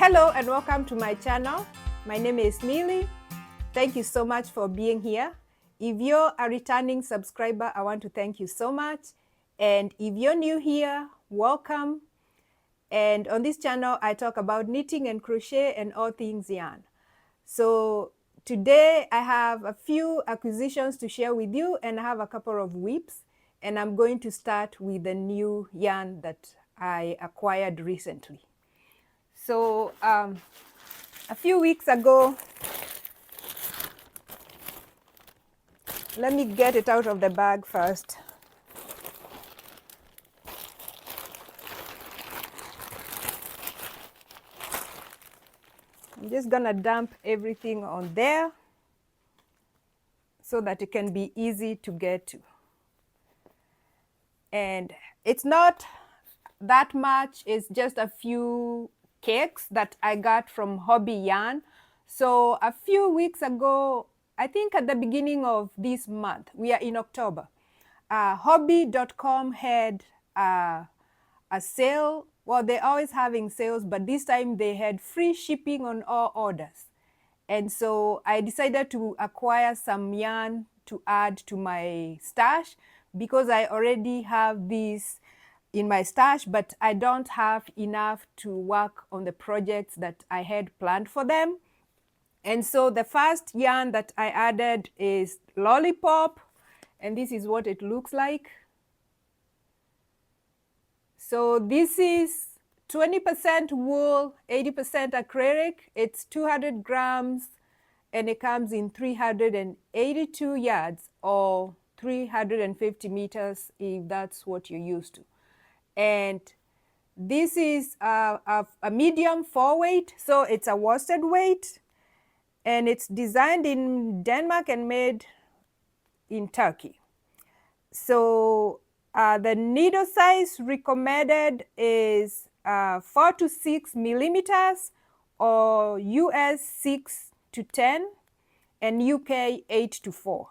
Hello and welcome to my channel. My name is Millie. Thank you so much for being here. If you're a returning subscriber, I want to thank you so much. And if you're new here, welcome. And on this channel, I talk about knitting and crochet and all things yarn. So today I have a few acquisitions to share with you, and I have a couple of whips. And I'm going to start with the new yarn that I acquired recently. So a few weeks ago, let me get it out of the bag first. I'm just gonna dump everything on there so that it can be easy to get to. And it's not that much, it's just a few cakes that I got from Hobbii yarn. So a few weeks ago, I think at the beginning of this month, we are in October, Hobbii.com had a sale. Well, they're always having sales, but this time they had free shipping on all orders. And so I decided to acquire some yarn to add to my stash because I already have this in my stash, but I don't have enough to work on the projects that I had planned for them. And so the first yarn that I added is Lollipop, and this is what it looks like. So this is 20% wool, 80% acrylic. It's 200 grams, and it comes in 382 yards or 350 meters if that's what you're used to. And this is a medium 4-weight, so it's a worsted weight, and it's designed in Denmark and made in Turkey. So the needle size recommended is 4 to 6 millimeters or US 6 to 10 and UK 8 to 4.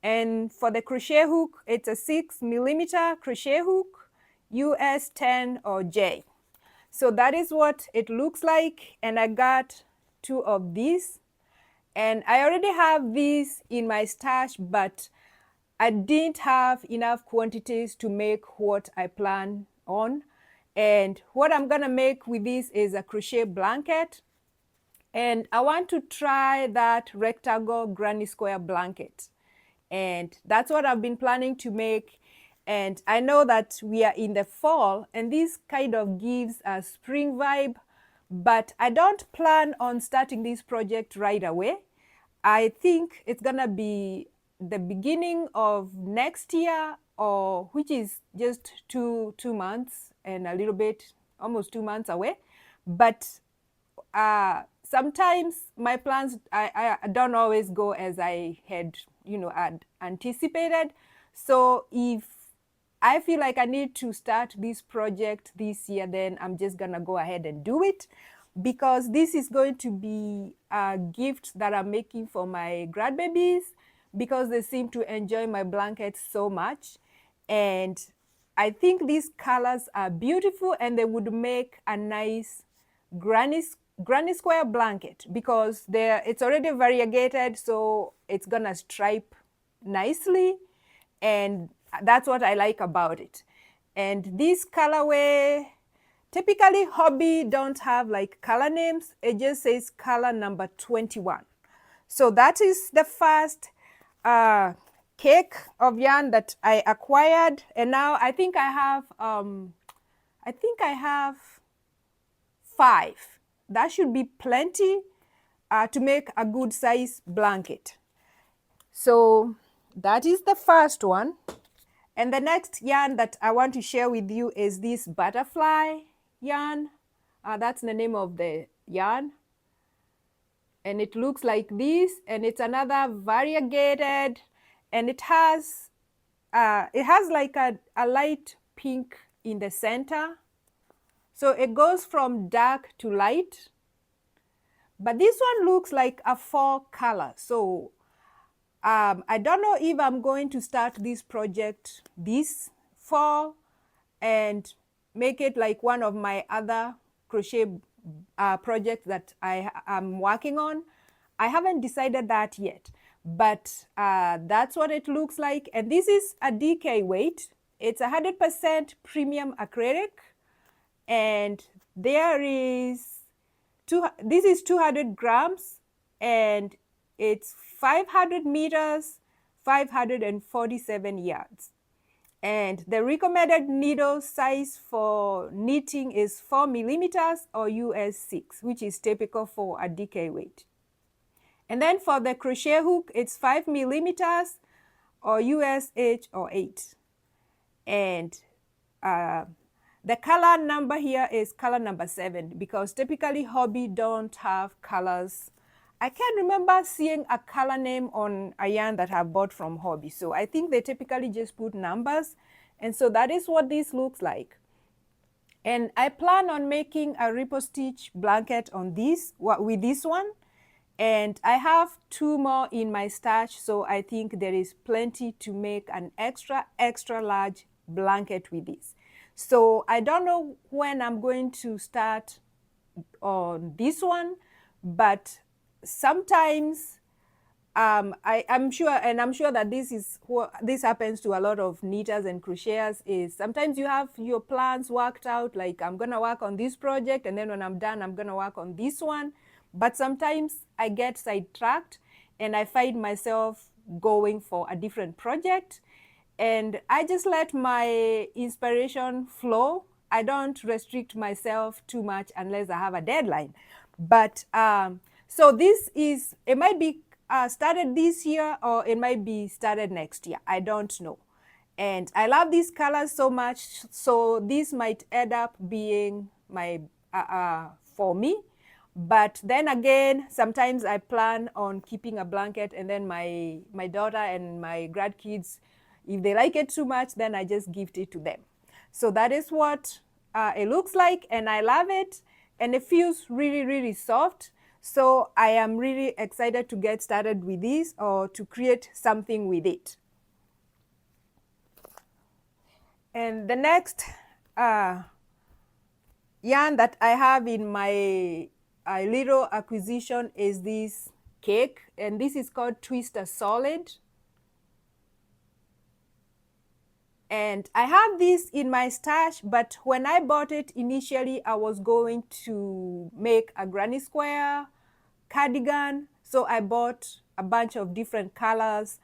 And for the crochet hook, it's a 6 millimeter crochet hook, US 10 or J. So that is what it looks like, and I got 2 of these. And I already have these in my stash, but I didn't have enough quantities to make what I plan on. And what I'm gonna make with this is a crochet blanket. And I want to try that rectangle granny square blanket. And that's what I've been planning to make. And I know that we are in the fall, and this kind of gives a spring vibe, but I don't plan on starting this project right away. I think it's gonna be the beginning of next year, or which is just two months and a little bit, almost 2 months away. But sometimes my plans, I don't always go as I had, had anticipated. So if I feel like I need to start this project this year, then I'm just gonna go ahead and do it, because this is going to be a gift that I'm making for my grandbabies, because they seem to enjoy my blankets so much. And I think these colors are beautiful, and they would make a nice granny square blanket, because it's already variegated, so it's gonna stripe nicely, and that's what I like about it. And this colorway, typically Hobbii don't have like color names, it just says color number 21. So that is the first cake of yarn that I acquired, and now I think I have 5. That should be plenty to make a good size blanket. So that is the first one. And the next yarn that I want to share with you is this butterfly yarn. That's the name of the yarn. And it looks like this, and it's another variegated, and it has like a light pink in the center. So it goes from dark to light. But this one looks like a fall color. So I don't know if I'm going to start this project this fall and make it like one of my other crochet project that I am working on. I haven't decided that yet, but that's what it looks like. And this is a DK weight. It's 100% premium acrylic, and there is this is 200 grams, and it's 500 meters, 547 yards. And the recommended needle size for knitting is 4 millimeters or US 6, which is typical for a DK weight. And then for the crochet hook, it's 5 millimeters or US 8 or 8. And the color number here is color number 7, because typically Hobbii don't have colors. I can't remember seeing a color name on a yarn that I bought from Hobbii. So I think they typically just put numbers. And so that is what this looks like. And I plan on making a ripple stitch blanket on this, with this one. And I have 2 more in my stash. So I think there is plenty to make an extra large blanket with this. So I don't know when I'm going to start on this one, but sometimes I'm sure, and I'm sure that this happens to a lot of knitters and crocheters, is sometimes you have your plans worked out, like I'm gonna work on this project, and then when I'm done, I'm gonna work on this one. But sometimes I get sidetracked and I find myself going for a different project, and I just let my inspiration flow. I don't restrict myself too much unless I have a deadline. But so this is, it might be started this year, or it might be started next year. I don't know. And I love these colors so much, so this might end up being my for me. But then again, sometimes I plan on keeping a blanket, and then my daughter and my grandkids, if they like it too much, then I just gift it to them. So that is what it looks like, and I love it, and it feels really soft. So I am really excited to get started with this, or to create something with it. And the next yarn that I have in my little acquisition is this cake, and this is called Twister Solid. And I have this in my stash, but when I bought it initially, I was going to make a granny square cardigan. So I bought a bunch of different colors,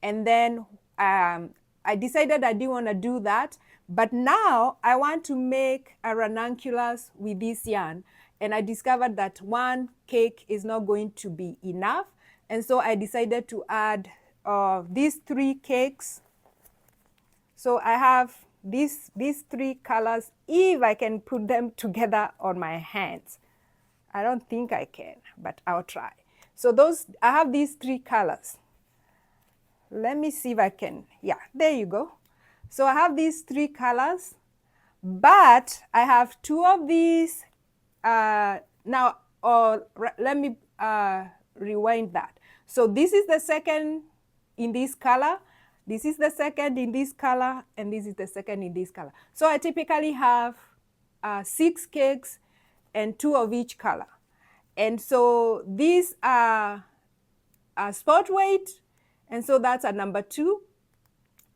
and then I decided I didn't want to do that. But now I want to make a ranunculus with this yarn. And I discovered that one cake is not going to be enough. And so I decided to add these 3 cakes. So I have these 3 colors, if I can put them together on my hands. I don't think I can, but I'll try. So I have these 3 colors. Let me see if I can. Yeah, there you go. So I have these 3 colors, but I have 2 of these. Now, let me rewind that. So this is the second in this color. This is the second in this color, and this is the second in this color. So I typically have 6 cakes and 2 of each color. And so these are spot weight, and so that's a number 2.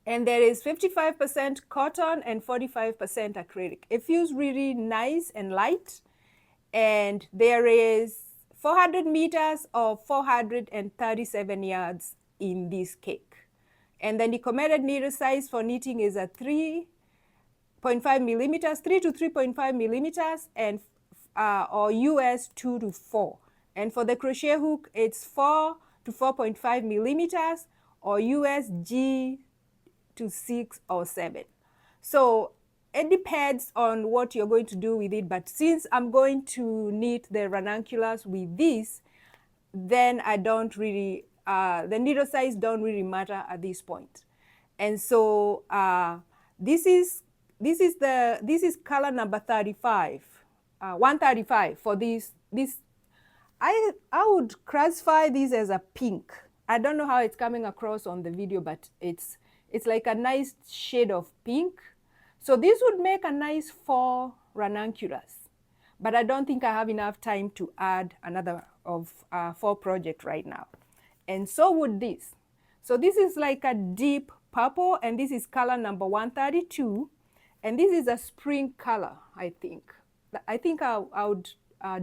And there is 55% cotton and 45% acrylic. It feels really nice and light. And there is 400 meters or 437 yards in this cake. And then the recommended needle size for knitting is a 3.5 millimeters, 3 to 3.5 millimeters, and or US 2 to 4. And for the crochet hook, it's 4 to 4.5 millimeters, or US G to 6 or 7. So it depends on what you're going to do with it. But since I'm going to knit the ranunculus with this, then I don't really, the needle size don't really matter at this point. And so this is color number 35, 135 for this. I would classify this as a pink. I don't know how it's coming across on the video, but it's like a nice shade of pink. So this would make a nice fall ranunculus. but I don't think I have enough time to add another of 4 projects right now. And so would this. So this is like a deep purple, and this is color number 132. And this is a spring color, I think. I think I would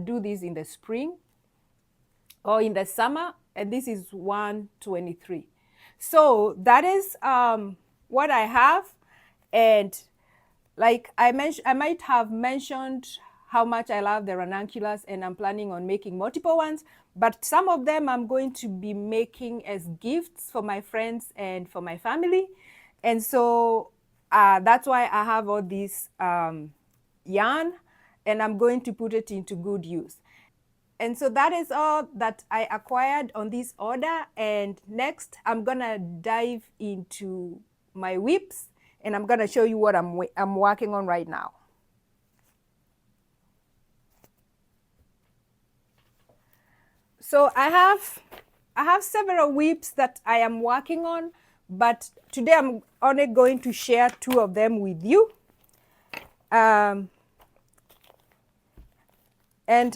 do this in the spring or in the summer, and this is 123. So that is what I have. And like I might have mentioned how much I love the ranunculus, and I'm planning on making multiple ones, but some of them I'm going to be making as gifts for my friends and for my family. And so that's why I have all this yarn, and I'm going to put it into good use. And so that is all that I acquired on this order. And next, I'm gonna dive into my whips, and I'm gonna show you what I'm working on right now. So I have several whips that I am working on, but today I'm only going to share 2 of them with you. And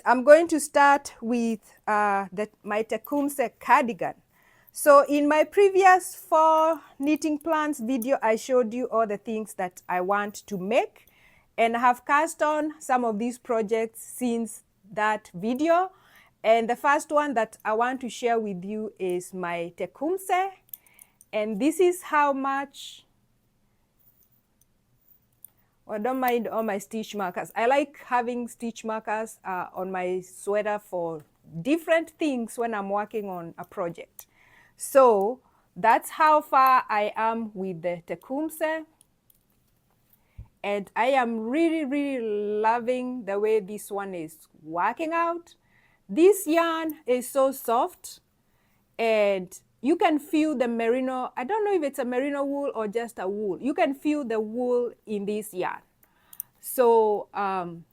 I'm going to start with my Tecumseh cardigan. So in my previous 4 knitting plans video, I showed you all the things that I want to make, and I have cast on some of these projects since that video. And the first one that I want to share with you is my Tecumseh, and this is how much. Well, don't mind all my stitch markers. I like having stitch markers on my sweater for different things when I'm working on a project. So that's how far I am with the Tecumseh. And I am really, really loving the way this one is working out. This yarn is so soft, and you can feel the merino. I don't know if it's a merino wool or just a wool. You can feel the wool in this yarn. So I'm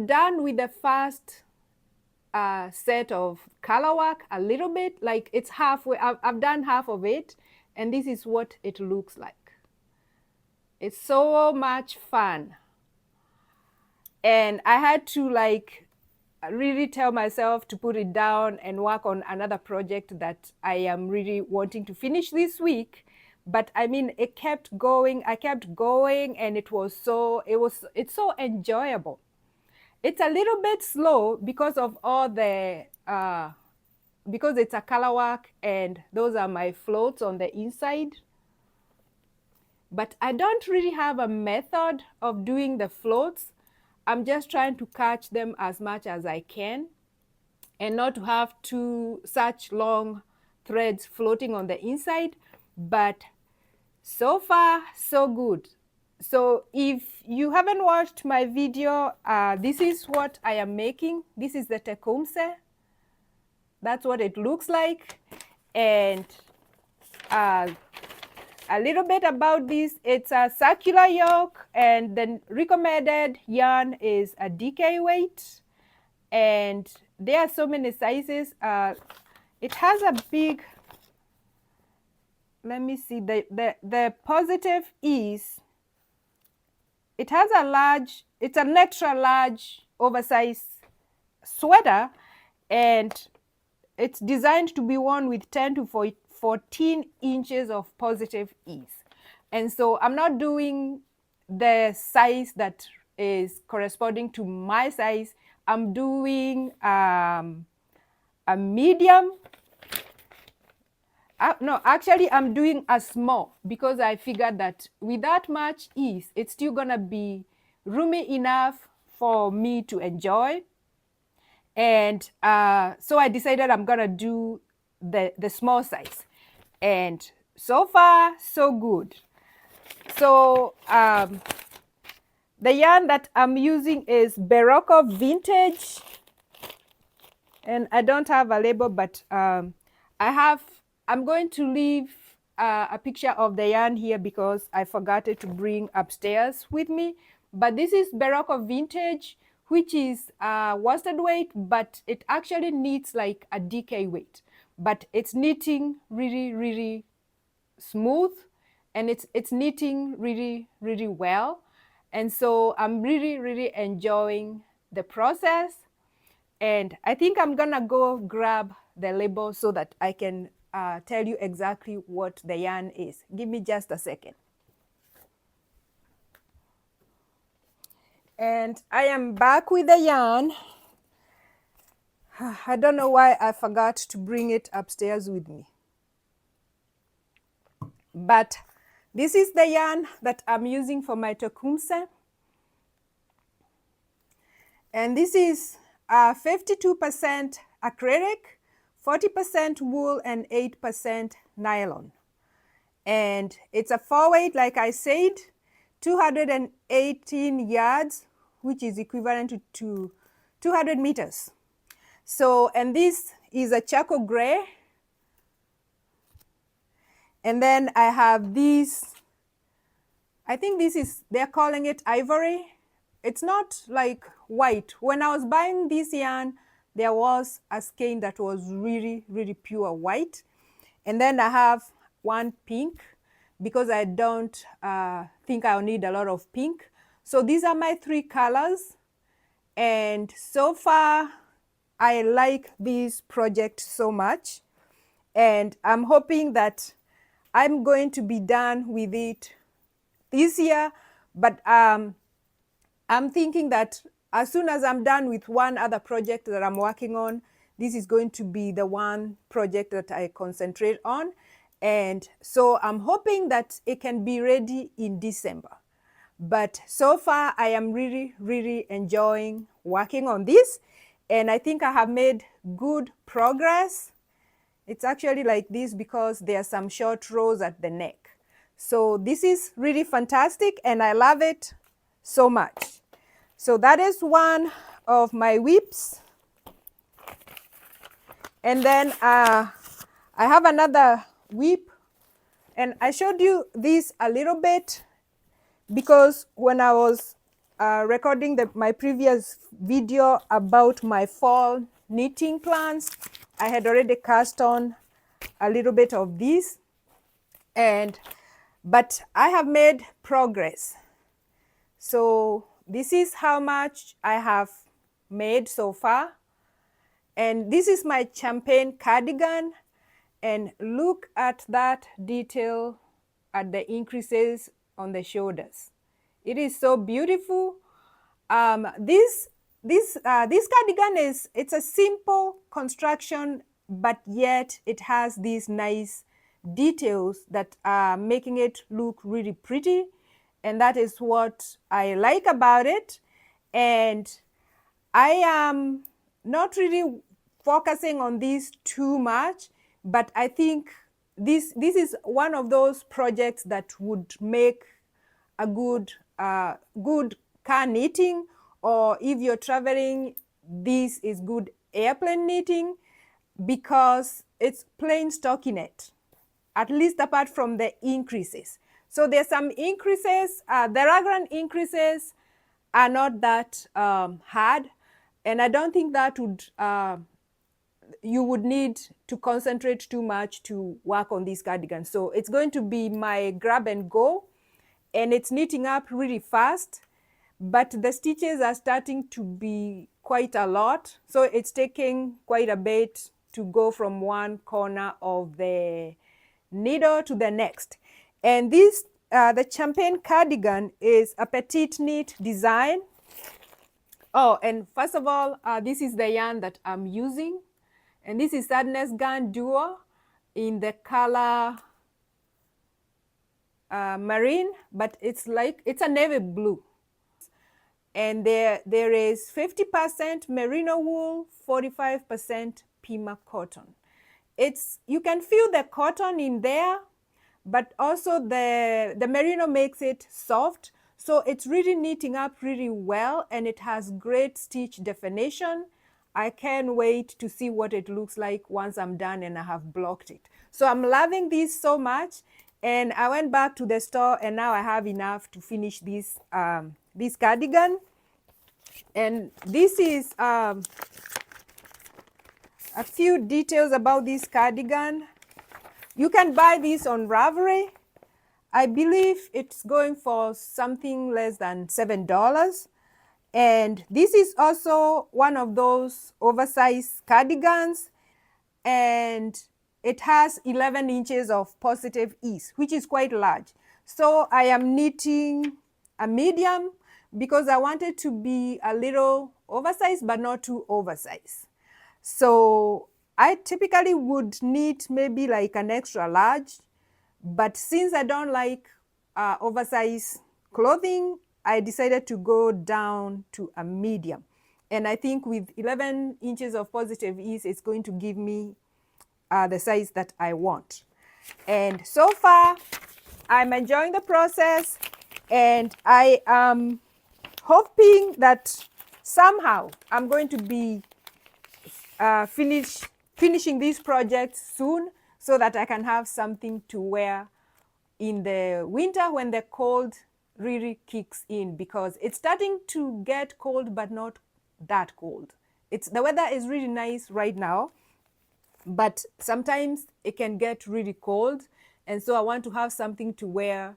done with the first set of color work a little bit. Like it's halfway. I've done half of it, and this is what it looks like. It's so much fun. And I had to like really tell myself to put it down and work on another project that I am really wanting to finish this week. But I mean, it kept going. I kept going, and it's so enjoyable. It's a little bit slow because of all the because it's a color work, and those are my floats on the inside. But I don't really have a method of doing the floats. I'm just trying to catch them as much as I can, and not to have such long threads floating on the inside. But so far, so good. So if you haven't watched my video, this is what I am making. This is the Tecumseh. That's what it looks like. And a little bit about this, it's a circular yoke, and the recommended yarn is a DK weight. And there are so many sizes. It has a big, let me see, the positive is, it has a large, it's an extra large oversized sweater, and it's designed to be worn with 10 to 14 inches of positive ease. And so I'm not doing the size that is corresponding to my size. I'm doing a medium. No, actually I'm doing a small, because I figured that with that much ease, it's still gonna be roomy enough for me to enjoy. And so I decided I'm gonna do the small size. And so far, so good. So the yarn that I'm using is Berocco Vintage. And I don't have a label, but I'm going to leave a picture of the yarn here because I forgot it to bring upstairs with me. But this is Berocco Vintage, which is worsted weight, but it actually knits like a DK weight. But it's knitting really, really smooth, and it's knitting really, really well. And so I'm really, really enjoying the process. And I think I'm gonna go grab the label so that I can tell you exactly what the yarn is. Give me just a second. And I am back with the yarn. I don't know why I forgot to bring it upstairs with me. But this is the yarn that I'm using for my Tecumseh. And this is 52% acrylic, 40% wool, and 8% nylon. And it's a 4-weight, like I said, 218 yards, which is equivalent to 200 meters. So, and this is a charcoal gray. And then I have these, I think this is, they're calling it ivory. It's not like white. When I was buying this yarn, there was a skein that was really, really pure white. And then I have one pink because I don't think I'll need a lot of pink. So these are my 3 colors. And so far, I like this project so much. And I'm hoping that I'm going to be done with it this year. But I'm thinking that as soon as I'm done with one other project that I'm working on, this is going to be the one project that I concentrate on. And so I'm hoping that it can be ready in December. But so far, I am really, really enjoying working on this. And I think I have made good progress. It's actually like this because there are some short rows at the neck. So this is really fantastic and I love it so much. So that is one of my whips. And then I have another whip, and I showed you this a little bit because when I was recording my previous video about my fall knitting plans, I had already cast on a little bit of this, but I have made progress. So this is how much I have made so far. And this is my champagne cardigan. And look at that detail at the increases on the shoulders. It is so beautiful. This cardigan it's a simple construction, but yet it has these nice details that are making it look really pretty. And that is what I like about it. And I am not really focusing on this too much, but I think this is one of those projects that would make a good car knitting, or if you're traveling, this is good airplane knitting because it's plain stockinette, at least apart from the increases. So there's some increases, the raglan increases are not that hard, and I don't think that would you would need to concentrate too much to work on this cardigan. So it's going to be my grab and go, and it's knitting up really fast, but the stitches are starting to be quite a lot. So it's taking quite a bit to go from one corner of the needle to the next. And this, the champagne cardigan is a petite knit design. Oh, and first of all, this is the yarn that I'm using. And this is Sadness Gun Duo in the color marine, but it's a navy blue. And there is 50% merino wool, 45% Pima cotton. You can feel the cotton in there, but also the merino makes it soft. So it's really knitting up really well, and it has great stitch definition. I can't wait to see what it looks like once I'm done and I have blocked it. So I'm loving this so much, and I went back to the store and now I have enough to finish this this cardigan. And this is a few details about this cardigan. You can buy this on Ravelry. I believe it's going for something less than $7. And this is also one of those oversized cardigans, and it has 11 inches of positive ease, which is quite large. So I am knitting a medium because I want it to be a little oversized but not too oversized. So I typically would knit maybe like an extra large, but since I don't like oversized clothing, I decided to go down to a medium. And I think with 11 inches of positive ease, it's going to give me the size that I want. And so far, I'm enjoying the process, and I am hoping that somehow I'm going to be finishing this project soon so that I can have something to wear in the winter when the cold really kicks in, because it's starting to get cold but not that cold. The weather is really nice right now, but sometimes it can get really cold, and so I want to have something to wear,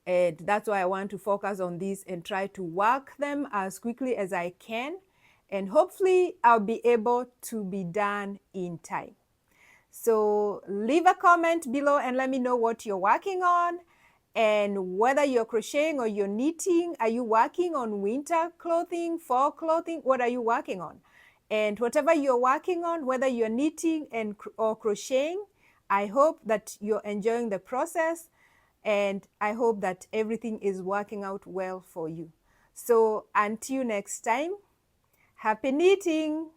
and that's why I want to focus on this and try to work them as quickly as I can, and hopefully I'll be able to be done in time. So leave a comment below and let me know what you're working on, and whether you're crocheting or you're knitting. Are you working on winter clothing, fall clothing? What are you working on? And whatever you're working on, whether you're knitting or crocheting, I hope that you're enjoying the process, and I hope that everything is working out well for you. So until next time, happy knitting!